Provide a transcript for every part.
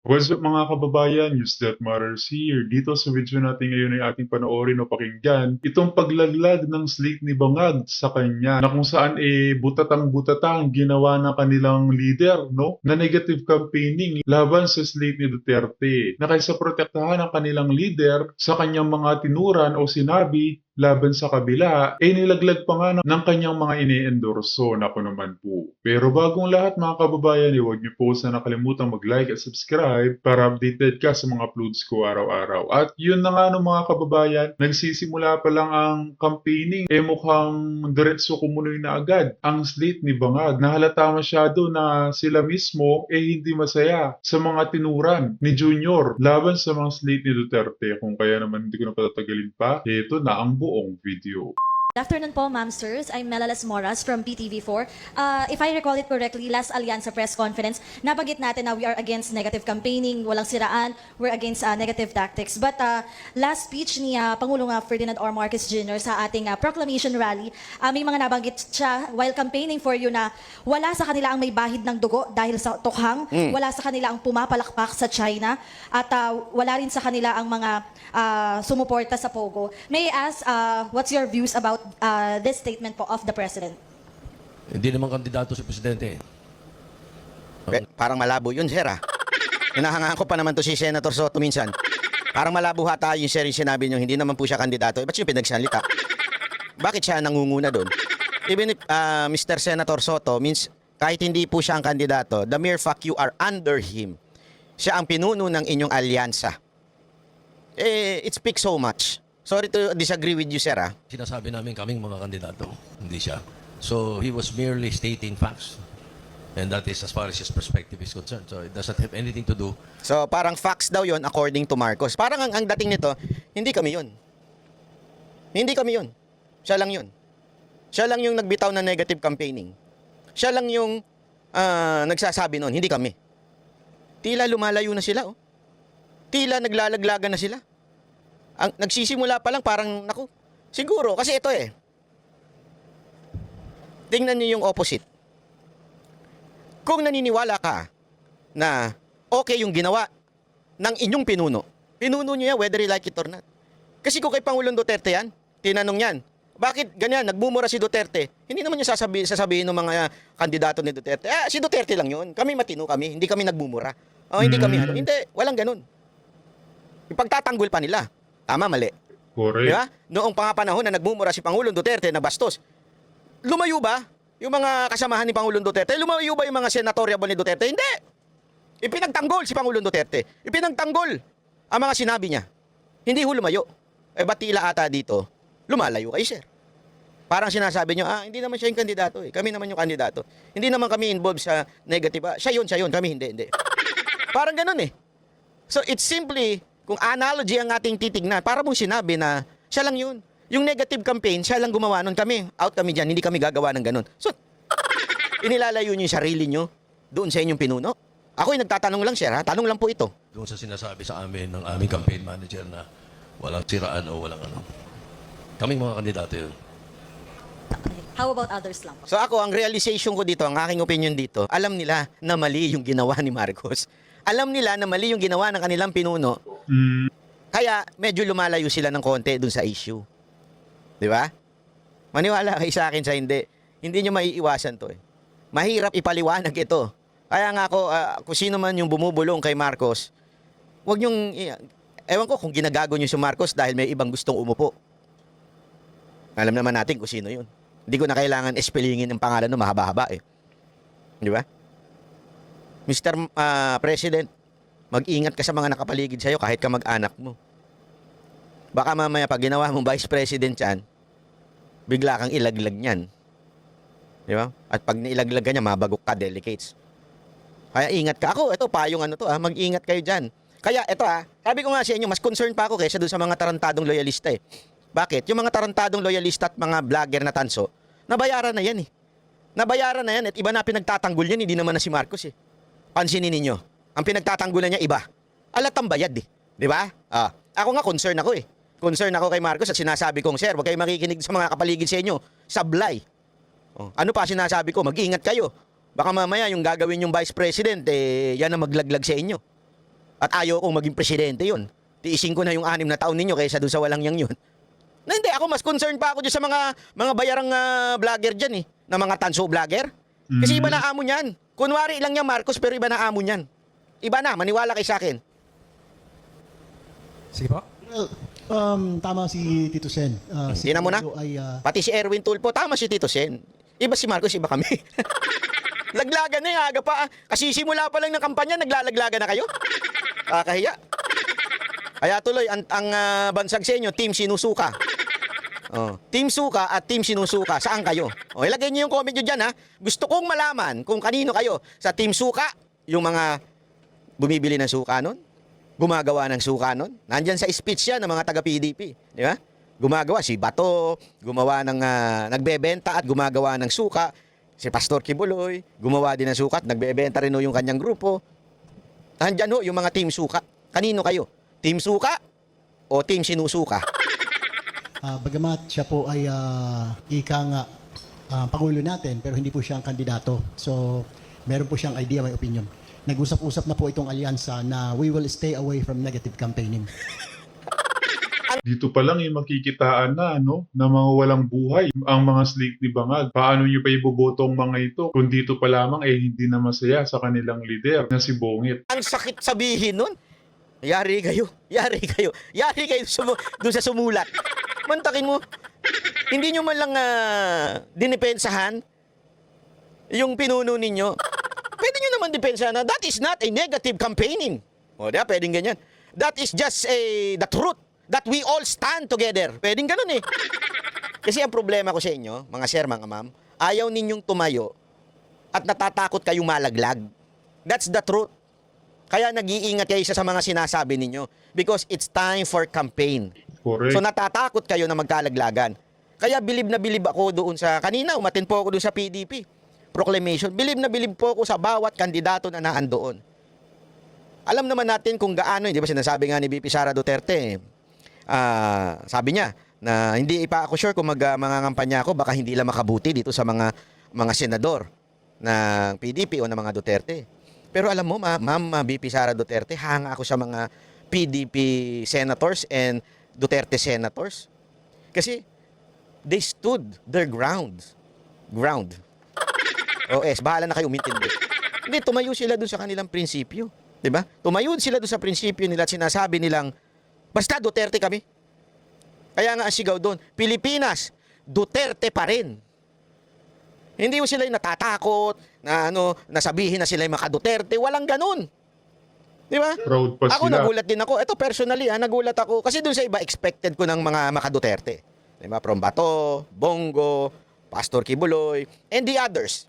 What's up mga kababayan, News That Matters here. Dito sa video natin ngayon ay ating panoorin o pakinggan itong paglaglag ng slate ni Bangag sa kanya na kung saan butatang-butatang ginawa ng kanilang leader, no? Na negative campaigning laban sa slate ni Duterte na kaysa protektahan ang kanilang leader sa kanyang mga tinuran o sinabi laban sa kabila, nilaglag pa nga ng kanyang mga ini-endorso. Naku naman po. Pero bagong lahat mga kababayan, huwag niyo po sana nakalimutan mag-like at subscribe para updated ka sa mga uploads ko araw-araw. At yun na nga no mga kababayan, nagsisimula pa lang ang campaigning, mukhang diretso kumunoy na agad ang slate ni Bangag. Nahalata masyado na sila mismo hindi masaya sa mga tinuran ni Junior laban sa mga slate ni Duterte. Kung kaya naman hindi ko na patatagalin pa, ito na ang buong video. Good afternoon po, ma'am, sirs. I'm Melalas Moras from PTV4. If I recall it correctly, last Allianza press conference, nabanggit natin na we are against negative campaigning, walang siraan, we're against negative tactics. But last speech ni Pangulong Ferdinand R. Marcos Jr. sa ating proclamation rally, may mga nabanggit siya while campaigning for you na wala sa kanila ang may bahid ng dugo dahil sa tukhang, wala sa kanila ang pumapalakpak sa China, at wala rin sa kanila ang mga sumuporta sa Pogo. May I ask, what's your views about this statement po of the President? Hindi naman kandidato si Presidente. Parang malabo yun, sir, ah. Hinahangaan ko pa naman to si Senator Soto minsan. Parang malabo hata yung sir yung sinabi niyo, hindi naman po siya kandidato. Ba't siya pinagsalita? Bakit siya nangunguna doon? Even if Mr. Senator Soto means kahit hindi po siya ang kandidato, the mere fact you are under him, siya ang pinuno ng inyong alyansa. It speaks so much. Sorry to disagree with you, sir, ah. Sinasabi namin kaming mga kandidato, hindi siya. So he was merely stating facts. And that is as far as his perspective is concerned. So it doesn't have anything to do. So parang facts daw yon according to Marcos. Parang ang dating nito, hindi kami yun. Hindi kami yun. Siya lang yun. Siya lang yung nagbitaw ng negative campaigning. Siya lang yung nagsasabi noon, hindi kami. Tila lumalayo na sila, oh. Tila naglalaglagan na sila. Ang nagsisimula pa lang parang, naku, siguro, kasi ito tingnan niyo yung opposite. Kung naniniwala ka na okay yung ginawa ng inyong pinuno niyo yan whether you like it or not. Kasi kung kay Pangulong Duterte yan, tinanong yan, bakit ganyan, nagbumura si Duterte? Hindi naman niya sasabihin ng mga kandidato ni Duterte, si Duterte lang yun, kami matino kami, hindi kami nagbumura. Hindi kami hindi, walang ganun. Ipagtatanggol pa nila. Tama, mali. Correct. Diba? Noong panahon na nagmumura si Pangulong Duterte na bastos, lumayo ba yung mga kasamahan ni Pangulong Duterte? Lumayo ba yung mga senatoriable ni Duterte? Hindi. Ipinagtanggol si Pangulong Duterte. Ipinagtanggol ang mga sinabi niya. Hindi ho lumayo. Ba't tila ata dito, lumalayo kay sir. Parang sinasabi niyo, hindi naman siya yung kandidato. Kami naman yung kandidato. Hindi naman kami involved sa negative. Siya yun. Kami hindi. Parang ganun eh. So it's simply, kung analogy ang ating titignan, para mong sinabi na siya lang yun. Yung negative campaign, siya lang gumawa nun. Kami, out kami dyan, hindi kami gagawa ng ganun. So, inilalayo niyo yung sarili niyo doon sa inyong pinuno. Ako yung nagtatanong lang, sir, ha? Tanong lang po ito. Doon sa sinasabi sa amin ng aming campaign manager na walang siraan o walang ano. Kaming mga kandidato yun. How about others lang po? So ako, ang realization ko dito, ang aking opinion dito, alam nila na mali yung ginawa ni Marcos. Alam nila na mali yung ginawa ng kanilang pinuno. Kaya medyo lumalayo sila ng konti dun sa issue. Di ba? Maniwala kayo sa akin sa hindi. Hindi nyo maiiwasan to eh. Mahirap ipaliwanag ito. Kaya nga ako, kung sino man yung bumubulong kay Marcos, wag nyong, ewan ko kung ginagago nyo si Marcos dahil may ibang gustong umupo. Alam naman natin kung sino yun. Hindi ko na kailangan espelingin ang pangalan no, mahaba-haba eh. Di ba? Mr. President, mag-ingat ka sa mga nakapaligid sa'yo kahit ka mag-anak mo. Baka mamaya pag ginawa mong Vice President yan, bigla kang ilaglag niyan. Di ba? At pag nailaglag ka niya, mabagok ka, delicates. Kaya ingat ka. Ako, ito, payong ano to, mag-ingat kayo dyan. Kaya ito sabi ko nga sa inyo, mas concerned pa ako kaysa doon sa mga tarantadong loyalista eh. Bakit? Yung mga tarantadong loyalista at mga vlogger na tanso, nabayaran na yan eh. Nabayaran na yan at iba na pinagtatanggol yan, hindi naman na si Marcos eh. Pansinin ninyo, ang pinagtatanggulan niya iba. Alatang bayad eh. Di ba? Ako nga concern ako eh. Concern ako kay Marcos at sinasabi kong, sir, huwag kayo makikinig sa mga kapaligid sa inyo. Sablay. Ano pa sinasabi ko? Mag-ingat kayo. Baka mamaya yung gagawin yung Vice President, yan ang maglaglag sa inyo. At ayaw kong maging presidente yun. Tiisin ko na yung 6 na taon ninyo kaysa doon sa walang yang yun. Na hindi, ako mas concerned pa ako dyan sa mga bayarang vlogger dyan eh. Na mga tanso vlogger. Kasi iba na amo niyan. Kunwari lang yung Marcos pero iba na amo niyan. Iba na, maniwala kay sa akin. Sige po. Well, tama si Tito Sen. Tingnan mo na. Ay, Pati si Erwin Tulfo, tama si Tito Sen. Iba si Marcos, iba kami. Laglagan na yung aga pa. Kasi simula pa lang ng kampanya, naglalaglagan na kayo. Kakahiya. Kaya tuloy, ang bansag sa inyo, Team Sinusuka. Oh, Team Suka at Team Sinusuka, saan kayo? Oh, ilagay niyo yung comment nyo dyan ha. Gusto kong malaman kung kanino kayo. Sa Team Suka, yung mga bumibili ng suka nun, gumagawa ng suka nun. Nandyan sa speech yan ng mga taga-PDP. Di ba? Gumagawa, si Bato, gumawa ng, nagbebenta at gumagawa ng suka. Si Pastor Kibuloy, gumawa din ng suka at nagbebenta rin yung kanyang grupo. Nandyan ho, yung mga Team Suka. Kanino kayo? Team Suka o Team Sinusuka? bagamat siya po ay ika nga Pangulo natin, pero hindi po siya ang kandidato. So, meron po siyang idea, may opinion. Nag-usap-usap na po itong alyansa na we will stay away from negative campaigning. Dito pa lang yung makikitaan na, no, na mga walang buhay ang mga slate ni Bangag. Paano nyo pa iboboto ang mga ito kung dito pa lamang hindi na masaya sa kanilang leader na si Bongit. Ang sakit sabihin nun. Yari kayo doon sa sumulat. Mantakin mo, hindi nyo man lang dinipensahan yung pinuno ninyo. Pwede nyo naman depensahan na that is not a negative campaigning. O, diba? Pwedeng ganyan. That is just the truth that we all stand together. Pwedeng ganun eh. Kasi ang problema ko sa inyo, mga sir, mga ma'am, ayaw ninyong tumayo at natatakot kayong malaglag. That's the truth. Kaya nag-iingat kayo sa mga sinasabi ninyo because it's time for campaign. Correct. So natatakot kayo na magkalaglagan. Kaya bilib na bilib ako doon sa, kanina umatin po ako doon sa PDP proclamation. Bilib na bilib po ako sa bawat kandidato na naandoon. Alam naman natin kung gaano, di ba sinasabi nga ni VP Sara Duterte, sabi niya na hindi pa ako sure kung mangangampanya ako, baka hindi lang makabuti dito sa mga senador ng PDP o ng mga Duterte. Pero alam mo, Ma'am VP Sara Duterte, hanga ako sa mga PDP senators and Duterte senators. Kasi they stood their ground. Bahala na kayo umintindi. Hindi, tumayo sila doon sa kanilang prinsipyo. Diba? Tumayo sila doon sa prinsipyo nila at sinasabi nilang, basta Duterte kami. Kaya nga ang sigaw doon, Pilipinas, Duterte pa rin. Hindi mo sila yung natatakot, na nasabihin na sila yung maka-Duterte. Walang ganun. Di ba? Proud pa Ako sila. nagulat din ako. Ito personally, nagulat ako. Kasi dun sa iba, expected ko ng mga maka-Duterte. Di ba? From Bato, Bongo, Pastor Kibuloy, and the others.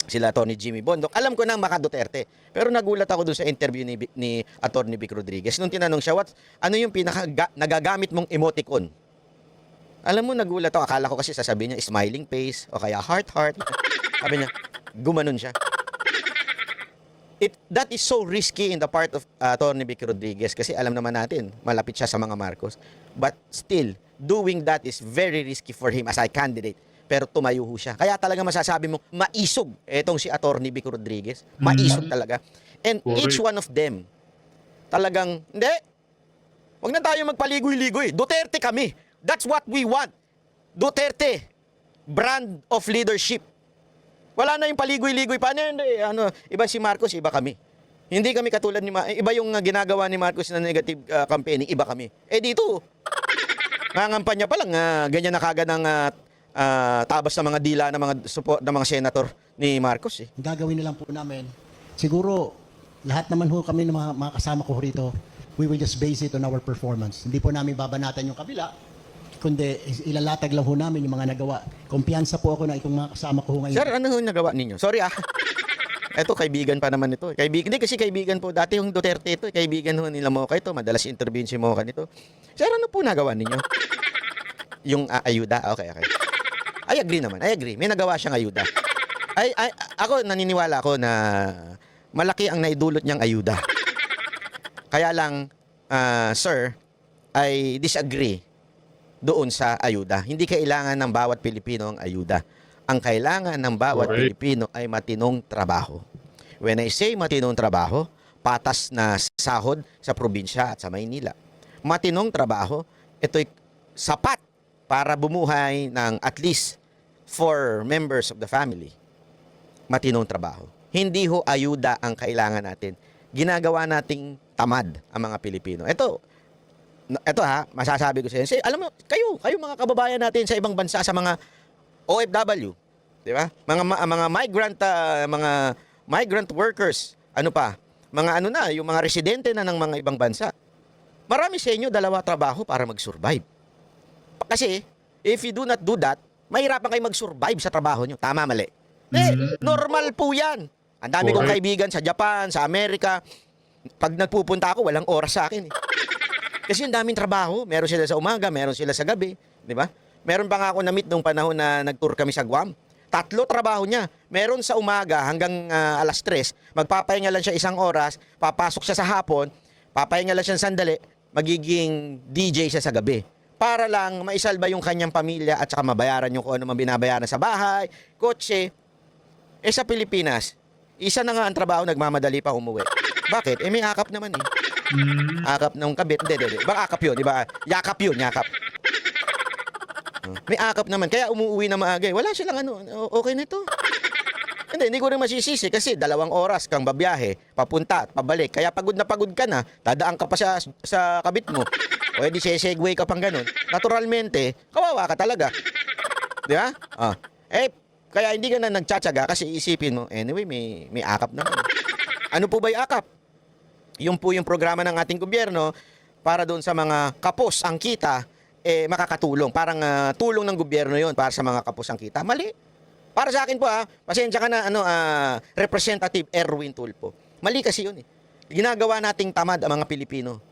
Sila Tony Jimmy Bondoc. Alam ko na maka-Duterte. Pero nagulat ako dun sa interview ni Atty. Vic Rodriguez. Nung tinanong siya, ano yung nagagamit mong emoticon? Alam mo, nagulat ako. Akala ko kasi sasabihin niya, smiling face, o kaya heart. Sabi niya, gumanon siya. That is so risky in the part of Atty. Vic Rodriguez kasi alam naman natin, malapit siya sa mga Marcos. But still, doing that is very risky for him as a candidate. Pero tumayo ho siya. Kaya talaga masasabi mo, maisog etong si Atty. Vic Rodriguez. Maisog talaga. And Correct. each one of them, talagang, hindi, wag na tayo magpaligoy-ligoy. Duterte kami. That's what we want. Duterte, brand of leadership. Wala na yung paligoy-ligoy. Paano yun? Iba si Marcos, iba kami. Hindi kami katulad ni iba yung ginagawa ni Marcos na negative campaigning, iba kami. Dito, nangangampanya pa lang, ganyan na kagad ng tabas ng mga dila ng mga support ng mga senator ni Marcos. Ang gagawin na lang po namin, siguro, lahat naman ho kami ng mga kasama ko rito, we will just base it on our performance. Hindi po namin babanatan yung kabila, kundi ilalatag lang ho namin yung mga nagawa. Kumpiyansa po ako na itong mga kasama ko ho ngayon. Sir, ano yung nagawa ninyo? Sorry Eto, kaibigan pa naman ito. Hindi kasi kaibigan po. Dati yung Duterte ito, kaibigan ho nila Mocha ito. Madalas intervene si Mocha nito. Sir, ano po nagawa ninyo? Yung ayuda? Okay. I agree naman. May nagawa siyang ayuda. Ako, naniniwala ako na malaki ang naidulot niyang ayuda. Kaya lang, sir, I disagree doon sa ayuda. Hindi kailangan ng bawat Pilipino ang ayuda. Ang kailangan ng bawat Correct. Pilipino ay matinong trabaho. When I say matinong trabaho, patas na sahod sa probinsya at sa Maynila. Matinong trabaho, ito'y sapat para bumuhay ng at least 4 members of the family. Matinong trabaho. Hindi ho ayuda ang kailangan natin. Ginagawa nating tamad ang mga Pilipino. Ito ha, masasabi ko sa inyo. Alam mo, kayo mga kababayan natin sa ibang bansa, sa mga OFW, di ba? Mga migrant workers, ano pa? Yung mga residente na ng mga ibang bansa. Marami sa inyo 2 trabaho para mag-survive. Kasi if you do not do that, mahirapan kayo mag-survive sa trabaho nyo. Tama, mali? Normal po 'yan. Ang dami kong kaibigan sa Japan, sa Amerika. Pag nagpupunta ako, walang oras sa akin. Kasi ang daming trabaho. Meron sila sa umaga, meron sila sa gabi. Di ba? Meron pa nga ako na-meet nung panahon na nag-tour kami sa Guam. 3 trabaho niya. Meron sa umaga hanggang alas 3. Magpapahinga lang siya 1 oras. Papasok siya sa hapon. Papahinga lang siya sandali. Magiging DJ siya sa gabi. Para lang maisalba yung kanyang pamilya at saka mabayaran yung kung ano man binabayaran sa bahay, kotse. Sa Pilipinas, isa na nga ang trabaho, nagmamadali pa umuwi. Bakit? May akap naman eh. Akap ng kabit. Hindi. Bang akap yun, di ba? Yakap yun, yakap. May akap naman, kaya umuwi na maaga. Wala silang okay na ito. Hindi ko rin masisisi kasi 2 oras kang babiyahe, papunta at pabalik. Kaya pagod na pagod ka na, dadaan ka pa sa kabit mo. O edi segway ka pang ganun. Naturalmente, kawawa ka talaga. Di ba? Kaya hindi ka na nagtsatsaga kasi isipin mo, anyway, may akap naman. Ano po ba yung akap? Yung po yung programa ng ating gobyerno para doon sa mga kapos ang kita, makakatulong. Parang tulong ng gobyerno yon para sa mga kapos ang kita. Mali. Para sa akin po pasensya ka na Representative Erwin Tulfo. Mali kasi yun eh. Ginagawa nating tamad ang mga Pilipino.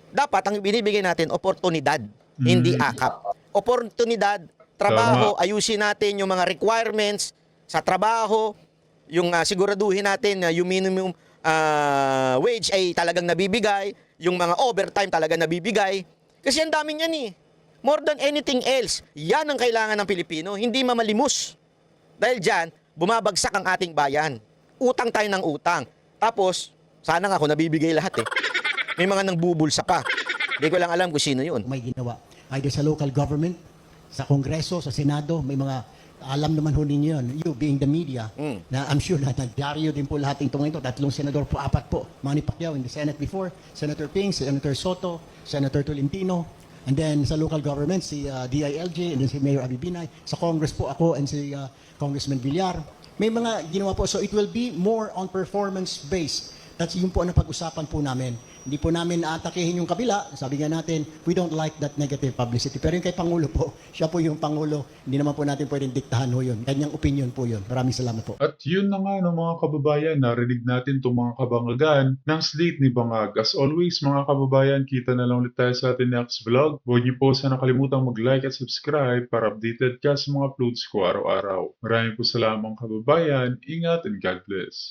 Dapat ang binibigay natin oportunidad, hindi akap. Oportunidad, trabaho, ayusin natin yung mga requirements sa trabaho, yung siguraduhin natin na yung minimum wage ay talagang nabibigay, yung mga overtime talagang nabibigay. Kasi ang daming yan eh. More than anything else, yan ang kailangan ng Pilipino, hindi mamalimos. Dahil dyan, bumabagsak ang ating bayan. Utang tayo ng utang. Tapos, sana nga kung nabibigay lahat eh. May mga nang bubulsa pa. Hindi ko lang alam kung sino yun. May ginawa. Either sa local government, sa Kongreso, sa Senado, may mga alam naman ho ninyo yun, you being the media, na I'm sure na nagyaryo din po lahat itong ito. 3 senador po, 4 po. Manny Pacquiao in the Senate before, Senator Ping, Senator Soto, Senator Tolentino, and then sa local government, si DILG, and then si Mayor Abibinay. Sa Congress po ako, and si Congressman Villar. May mga ginawa po. So it will be more on performance-based. That's yun po ang napag-usapan po namin. Hindi po namin aatakihin yung kabila. Sabi nga natin, we don't like that negative publicity. Pero yung kay Pangulo po, siya po yung Pangulo. Hindi naman po natin pwedeng diktahan ho yun. Kanyang opinion po yun. Maraming salamat po. At yun na nga mga kababayan, narinig natin itong mga kabangagan ng slate ni Bangag. As always mga kababayan, kita na lang ulit tayo sa ating next vlog. Huwag niyo po sana kalimutang mag-like at subscribe para updated ka sa mga uploads ko araw-araw. Maraming po salamat mga kababayan. Ingat and God bless.